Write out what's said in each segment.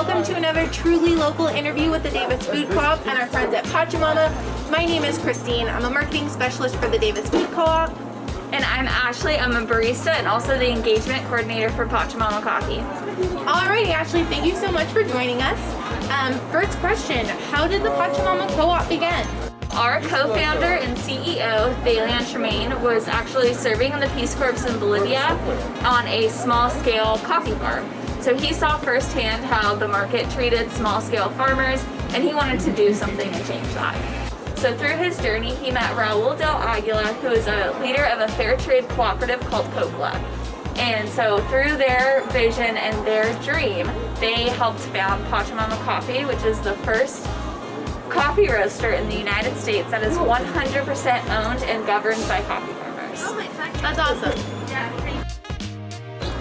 welcome to another truly local interview with the Davis Food Co-op and our friends at Pachamama. My name is Christine. I'm a marketing specialist for the Davis Food Co-op. And I'm Ashley. I'm a barista and also the engagement coordinator for Pachamama Coffee. Alrighty, Ashley, thank you so much for joining us. First question, how did the Pachamama Co-op begin? Our co-founder and CEO, Thalian Tremaine, was actually serving in the Peace Corps in Bolivia on a small-scale coffee farm. So he saw firsthand how the market treated small-scale farmers, and he wanted to do something to change that. So through his journey, he met Raul del Aguila, who is a leader of a fair trade cooperative called Cooperative. And so through their vision and their dream, they helped found Pachamama Coffee, which is the first coffee roaster in the United States that is 100% owned and governed by coffee farmers. That's awesome.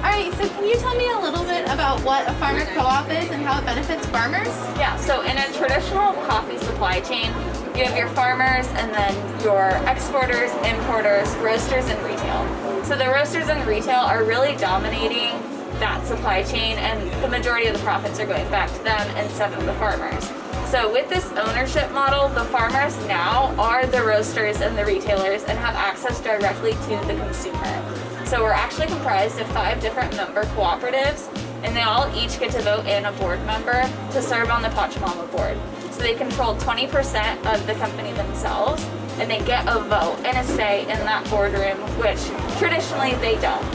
Alright, so can you tell me a little bit about what a farmer co-op is and how it benefits farmers? Yeah, so in a traditional coffee supply chain, you have your farmers and then your exporters, importers, roasters, and retail. So the roasters and retail are really dominating that supply chain, and the majority of the profits are going back to them instead of the farmers. So with this ownership model, the farmers now are the roasters and the retailers and have access directly to the consumer. So we're actually comprised of 5 different member cooperatives, and they all each get to vote in a board member to serve on the Pachamama board. So they control 20% of the company themselves, and they get a vote and a say in that boardroom, which traditionally they don't.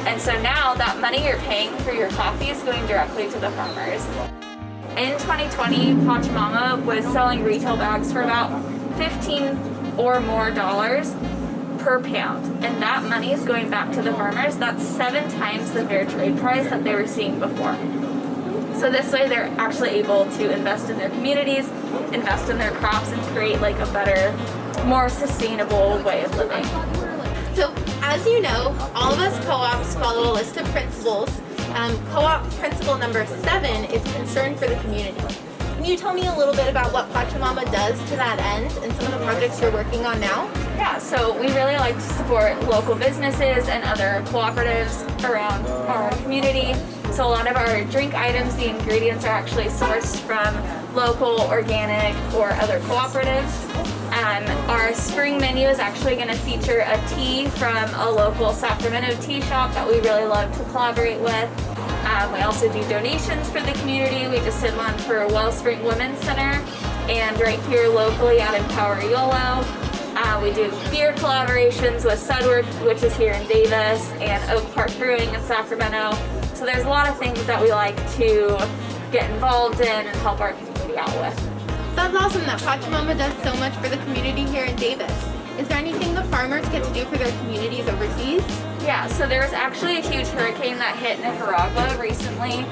And so now that money you're paying for your coffee is going directly to the farmers. In 2020, Pachamama was selling retail bags for about $15 or more per pound, and that money is going back to the farmers. That's 7 times the fair trade price that they were seeing before. So this way they're actually able to invest in their communities, invest in their crops, and create like a better, more sustainable way of living. So as you know, all of us co-ops follow a list of principles. Co-op principle number 7 is concern for the community. Can you tell me a little bit about what Pachamama does to that end and some of the projects you're working on now? Yeah, so we really like to support local businesses and other cooperatives around our community. So a lot of our drink items, the ingredients are actually sourced from local, organic, or other cooperatives. Our spring menu is actually going to feature a tea from a local Sacramento tea shop that we really love to collaborate with. We also do donations for the community. We just did one for Wellspring Women's Center, and right here locally at Empower YOLO. We do beer collaborations with Sudworth, which is here in Davis, and Oak Park Brewing in Sacramento. So there's a lot of things that we like to get involved in and help our community out with. Sounds awesome that Pachamama does so much for the community here in Davis. Is there anything the farmers get to do for their communities overseas? Yeah, so there was actually a huge hurricane that hit Nicaragua recently.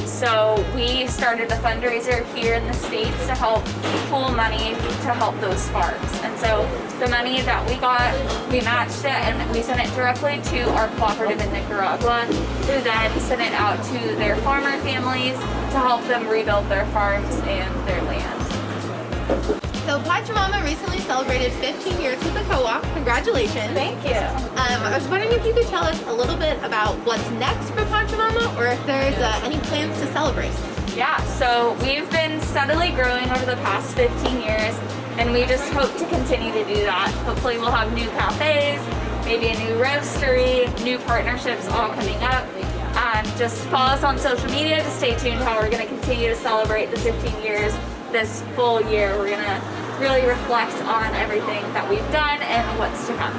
So we started a fundraiser here in the States to help pool money to help those farms. And so the money that we got, we matched it and we sent it directly to our cooperative in Nicaragua, who then sent it out to their farmer families to help them rebuild their farms and their land. So Pachamama recently celebrated 15 years with the co-op. Congratulations. Thank you. I was wondering if you could tell us a little bit about what's next for Pachamama, or if there's any plans to celebrate. Yeah, so we've been steadily growing over the past 15 years, and we just hope to continue to do that. Hopefully we'll have new cafes, maybe a new roastery, new partnerships all coming up. Just follow us on social media to stay tuned how we're going to continue to celebrate the 15 years. This full year, we're going to really reflect on everything that we've done and what's to come.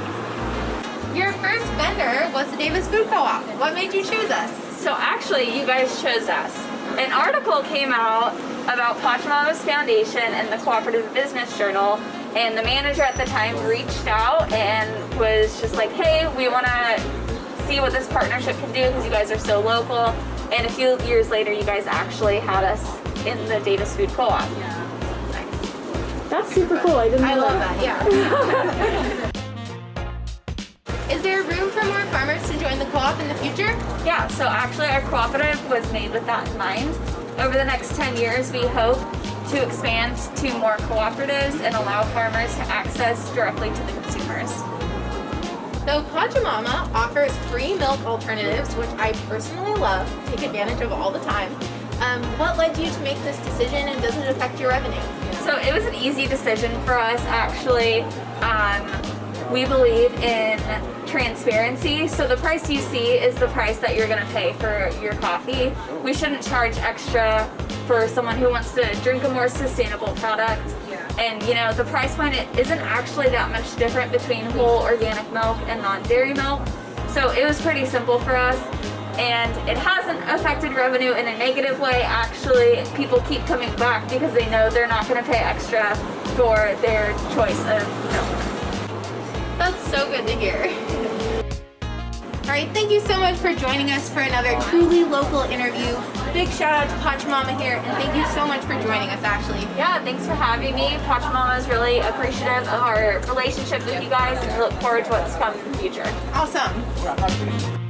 Your first vendor was the Davis Food Co-op. What made you choose us? So actually, you guys chose us. An article came out about Pachamamas Foundation and the Cooperative Business Journal, and the manager at the time reached out and was just like, hey, we want to see what this partnership can do because you guys are so local. And a few years later, you guys actually had us in the Davis Food Co-op. Yeah. Nice. That's super cool. I love that, yeah. Is there room for more farmers to join the co-op in the future? Yeah, so actually our cooperative was made with that in mind. Over the next 10 years, we hope to expand to more cooperatives and allow farmers to access directly to the consumers. So Pachamama offers free milk alternatives, which I personally love, take advantage of all the time. What led you to make this decision, and does it affect your revenue? So it was an easy decision for us, actually. We believe in transparency, so the price you see is the price that you're going to pay for your coffee. We shouldn't charge extra for someone who wants to drink a more sustainable product. And you know, the price point isn't actually that much different between whole organic milk and non-dairy milk. So it was pretty simple for us, and it hasn't affected revenue in a negative way. Actually, people keep coming back because they know they're not going to pay extra for their choice of milk. That's so good to hear. All right, thank you so much for joining us for another truly local interview. Big shout out to Pachamama here, and thank you so much for joining us, Ashley. Yeah, thanks for having me. Pachamama is really appreciative of our relationship with you guys, and we look forward to what's coming in the future. Awesome.